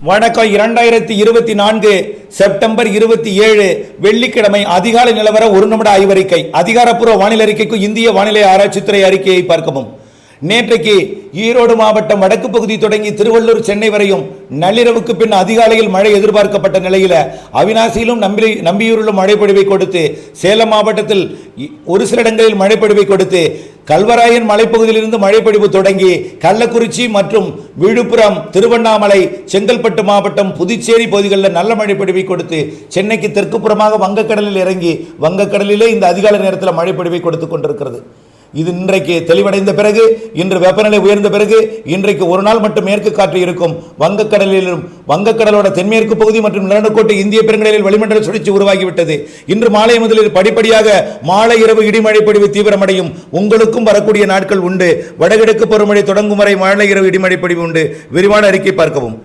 வணக்கம். 2024 செப்டம்பர் 27 வெள்ளிக்கிழமை அதிகாலை நிலவர ஒரு நிமிட ஆய்வறிக்கை. அதிகாரப்பூர்வ வானிலை அறிக்கைக்கு இந்திய வானிலை ஆராய்ச்சித்துறை அறிக்கையை பார்க்கவும். நேற்றைக்கு ஈரோடு மாவட்டம் வடக்கு பகுதி தொடங்கி திருவள்ளூர் சென்னை வரையும் நள்ளிரவுக்கு பின் அதிகாலையில் மழை எதிர்பார்க்கப்பட்ட நிலையில் அவிநாசியிலும் நம்பியூரிலும் மழைப்பொழிவை கொடுத்து, சேலம் மாவட்டத்தில் ஒரு சில இடங்களில் மழைப்பொழிவை கொடுத்து, கல்வராயன் மலைப்பகுதியிலிருந்து மழைப்பொழிவு தொடங்கி கள்ளக்குறிச்சி மற்றும் விழுப்புரம், திருவண்ணாமலை, செங்கல்பட்டு மாவட்டம், புதுச்சேரி பகுதிகளில் நல்ல மழைப்பொழிவை கொடுத்து, சென்னைக்கு தெற்கு புறமாக வங்கக்கடலில் இறங்கி வங்கக்கடலிலே இந்த அதிகாலை நேரத்தில் மழைப்பொழிவை கொடுத்து கொண்டிருக்கிறது. இது இன்றைக்கு தெளிவடைந்த பிறகு, இன்று வெப்பநிலை உயர்ந்த பிறகு, இன்றைக்கு ஒரு நாள் மட்டும் மேற்கு காற்று இருக்கும். வங்கக்கடலிலும் வங்கக்கடலோட தென்மேற்கு பகுதி மற்றும் நிலநடுக்கோட்டு இந்திய பெருங்கடலில் வளிமண்டல சுழற்சி உருவாகிவிட்டது. இன்று மாலை முதலில் படிப்படியாக மாலை இரவு இடிமழை பொழிவு தீவிரமடையும். உங்களுக்கும் வரக்கூடிய நாட்கள் உண்டு. வடகிழக்கு பருவமழை தொடங்கும் வரை மாலை இரவு இடிமழை பொழிவு உண்டு. விரிவான அறிக்கை பார்க்கவும்.